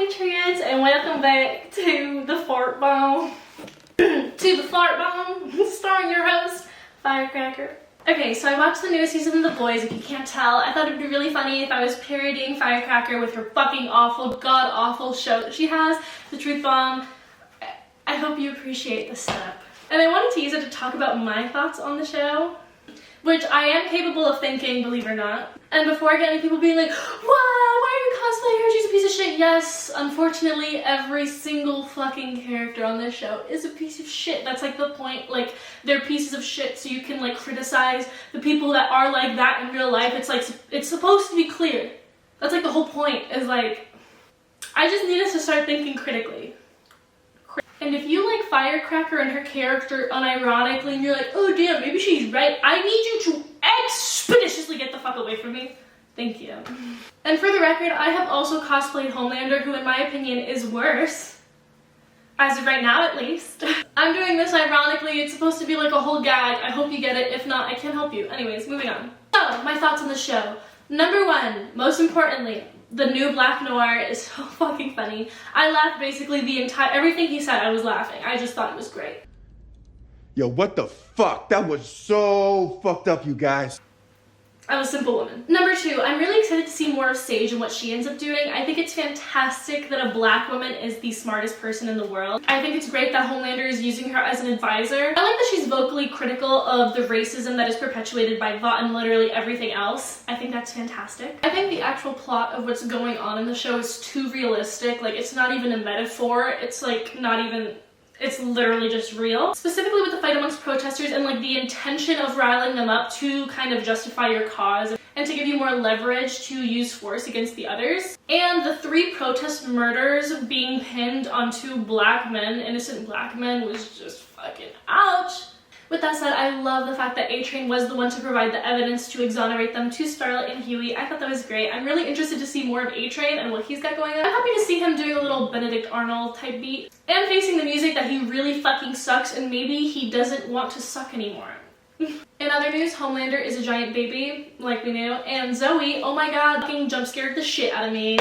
Patriots, and welcome back to the Fart Bomb. Starring your host, Firecracker. Okay, so I watched the newest season of The Boys. If you can't tell, I thought it'd be really funny if I was parodying Firecracker with her fucking awful, god-awful show that she has, the Truthbomb. I hope you appreciate the setup. And I wanted to use it to talk about my thoughts on the show, which I am capable of thinking, believe it or not. And before I get any people being like, why are you cosplaying her? She's a piece of shit. Yes, unfortunately, every single fucking character on this show is a piece of shit. That's like the point. Like, they're pieces of shit so you can like criticize the people that are like that in real life. It's like, it's supposed to be clear. That's like the whole point, is like, I just need us to start thinking critically. And if you like Firecracker and her character unironically and you're like, oh damn, maybe she's right, I need you to expeditiously get the fuck away from me. Thank you. And for the record, I have also cosplayed Homelander, who in my opinion is worse. As of right now, at least. I'm doing this ironically. It's supposed to be like a whole gag. I hope you get it. If not, I can't help you. Anyways, moving on. So, my thoughts on the show. Number one, most importantly, the new Black Noir is so fucking funny. I laughed basically everything he said, I was laughing. I just thought it was great. Yo, what the fuck? That was so fucked up, you guys. I'm a simple woman. Number two, I'm really excited to see more of Sage and what she ends up doing. I think it's fantastic that a black woman is the smartest person in the world. I think it's great that Homelander is using her as an advisor. I like that she's vocally critical of the racism that is perpetuated by Vought and literally everything else. I think that's fantastic. I think the actual plot of what's going on in the show is too realistic. Like, it's not even a metaphor. It's like not even... It's literally just real. Specifically with the fight amongst protesters and like the intention of riling them up to kind of justify your cause and to give you more leverage to use force against the others. And the 3 protest murders being pinned on 2 black men, innocent black men, was just fucking ouch. With that said, I love the fact that A-Train was the one to provide the evidence to exonerate them to Starlight and Huey. I thought that was great. I'm really interested to see more of A-Train and what he's got going on. I'm happy to see him doing a little Benedict Arnold type beat and facing the music that he really fucking sucks and maybe he doesn't want to suck anymore. In other news, Homelander is a giant baby, like we knew, and Zoe, oh my god, fucking jump scared the shit out of me.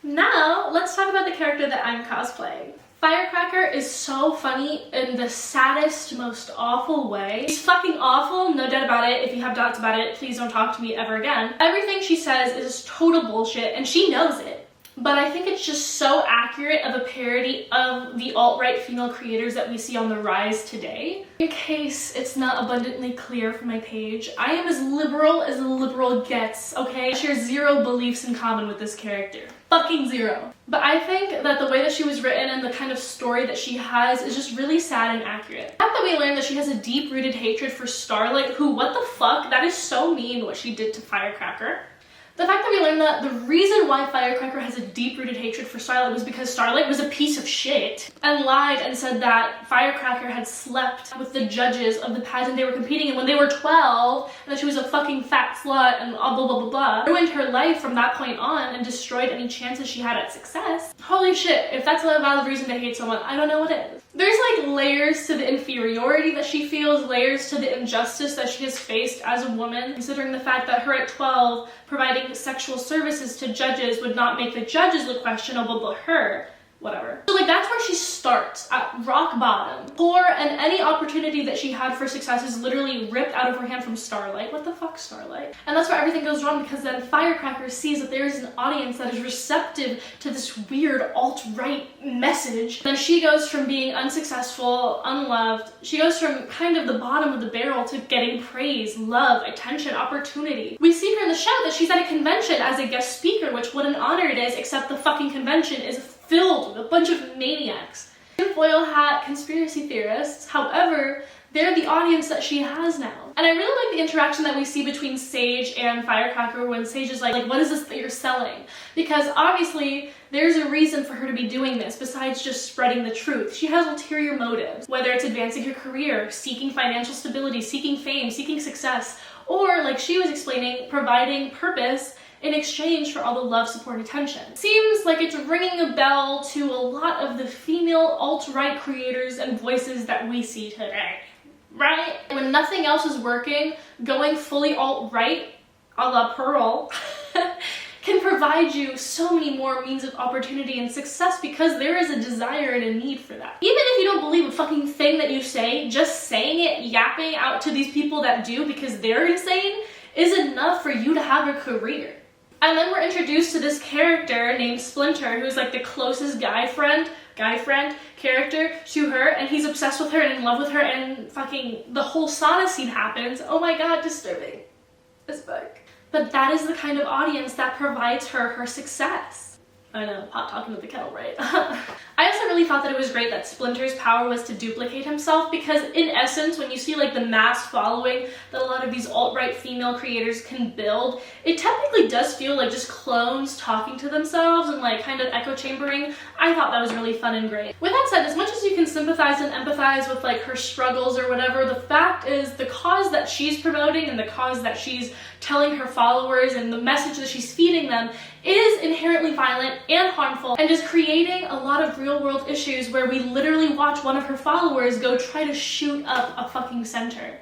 Now, let's talk about the character that I'm cosplaying. Firecracker is so funny in the saddest, most awful way. She's fucking awful, no doubt about it. If you have doubts about it, please don't talk to me ever again. Everything she says is total bullshit, and she knows it. But I think it's just so accurate of a parody of the alt-right female creators that we see on the rise today. In case it's not abundantly clear from my page, I am as a liberal gets, okay? I share 0 beliefs in common with this character. Fucking 0. But I think that the way that she was written and the kind of story that she has is just really sad and accurate. The fact that we learned that she has a deep-rooted hatred for Starlight, who, what the fuck? That is so mean what she did to Firecracker. The fact that we learned that the reason why Firecracker has a deep-rooted hatred for Starlight was because Starlight was a piece of shit and lied and said that Firecracker had slept with the judges of the pageant they were competing in when they were 12 and that she was a fucking fat slut and blah blah blah blah. Ruined her life from that point on and destroyed any chances she had at success. Holy shit, if that's a valid reason to hate someone, I don't know what is. There's like layers to the inferiority that she feels, layers to the injustice that she has faced as a woman, considering the fact that her at 12 providing sexual services to judges would not make the judges look questionable, but her, whatever. So like that's where she starts, at rock bottom. Poor, and any opportunity that she had for success is literally ripped out of her hand from Starlight. What the fuck, Starlight? And that's where everything goes wrong, because then Firecracker sees that there is an audience that is receptive to this weird alt-right message. Then she goes from being unsuccessful, unloved, she goes from kind of the bottom of the barrel to getting praise, love, attention, opportunity. We see her in the show that she's at a convention as a guest speaker, which what an honor it is, except the fucking convention is filled with a bunch of maniacs. Tinfoil hat conspiracy theorists, however, they're the audience that she has now. And I really like the interaction that we see between Sage and Firecracker when Sage is like, what is this that you're selling? Because obviously there's a reason for her to be doing this besides just spreading the truth. She has ulterior motives, whether it's advancing her career, seeking financial stability, seeking fame, seeking success, or like she was explaining, providing purpose in exchange for all the love, support, and attention. Seems like it's ringing a bell to a lot of the female alt-right creators and voices that we see today, right? When nothing else is working, going fully alt-right, a la Pearl, can provide you so many more means of opportunity and success because there is a desire and a need for that. Even if you don't believe a fucking thing that you say, just saying it, yapping out to these people that do because they're insane is enough for you to have a career. And then we're introduced to this character named Splinter, who's like the closest guy friend character to her, and he's obsessed with her and in love with her, and fucking the whole sauna scene happens. Oh my god, disturbing as fuck. But that is the kind of audience that provides her success. I know, hot talking with the kettle, right? I also really thought that it was great that Splinter's power was to duplicate himself, because in essence, when you see like the mass following that a lot of these alt-right female creators can build, it technically does feel like just clones talking to themselves and like kind of echo chambering. I thought that was really fun and great. With that said, as much as you can sympathize and empathize with like her struggles or whatever, the fact is the cause that she's promoting and the cause that she's telling her followers and the message that she's feeding them is inherently violent and harmful, and is creating a lot of real world issues where we literally watch one of her followers go try to shoot up a fucking center.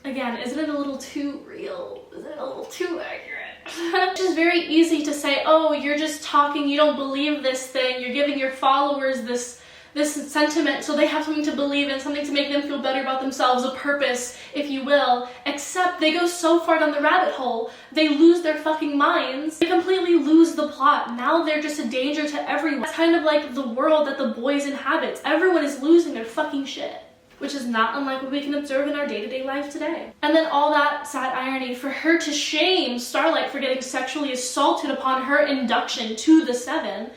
Again, isn't it a little too real? Is it a little too accurate? It's just very easy to say, oh, you're just talking, you don't believe this thing, you're giving your followers this sentiment so they have something to believe in, something to make them feel better about themselves, a purpose, if you will, except they go so far down the rabbit hole, they lose their fucking minds, they completely lose the plot. Now they're just a danger to everyone. It's kind of like the world that the boys inhabit. Everyone is losing their fucking shit, which is not unlike what we can observe in our day-to-day life today. And then all that sad irony for her to shame Starlight for getting sexually assaulted upon her induction to the Seven,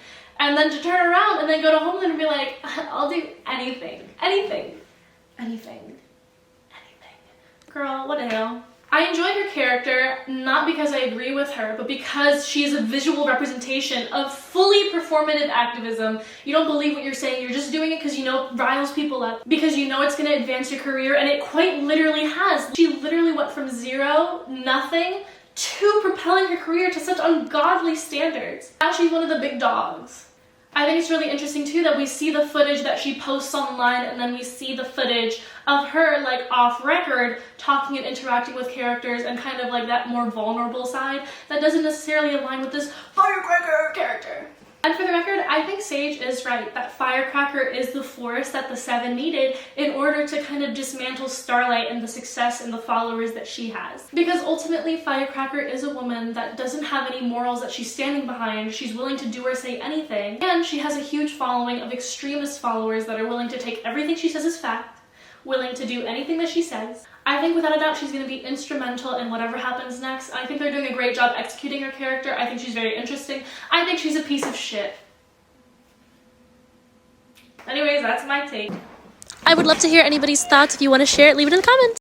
and then to turn around and then go to Homeland and be like, I'll do anything. Girl, what the hell? I enjoy her character, not because I agree with her, but because she's a visual representation of fully performative activism. You don't believe what you're saying, you're just doing it because you know it riles people up, because you know it's going to advance your career, and it quite literally has. She literally went from zero, nothing, to propelling her career to such ungodly standards. Now she's one of the big dogs. I think it's really interesting too that we see the footage that she posts online, and then we see the footage of her like off record talking and interacting with characters, and kind of like that more vulnerable side that doesn't necessarily align with this Firecracker character. And for the record, I think Sage is right that Firecracker is the force that the Seven needed in order to kind of dismantle Starlight and the success and the followers that she has. Because ultimately, Firecracker is a woman that doesn't have any morals that she's standing behind. She's willing to do or say anything. And she has a huge following of extremist followers that are willing to take everything she says as fact, willing to do anything that she says. I think without a doubt she's going to be instrumental in whatever happens next. I think they're doing a great job executing her character. I think she's very interesting. I think she's a piece of shit. Anyways, that's my take. I would love to hear anybody's thoughts. If you want to share it, leave it in the comments.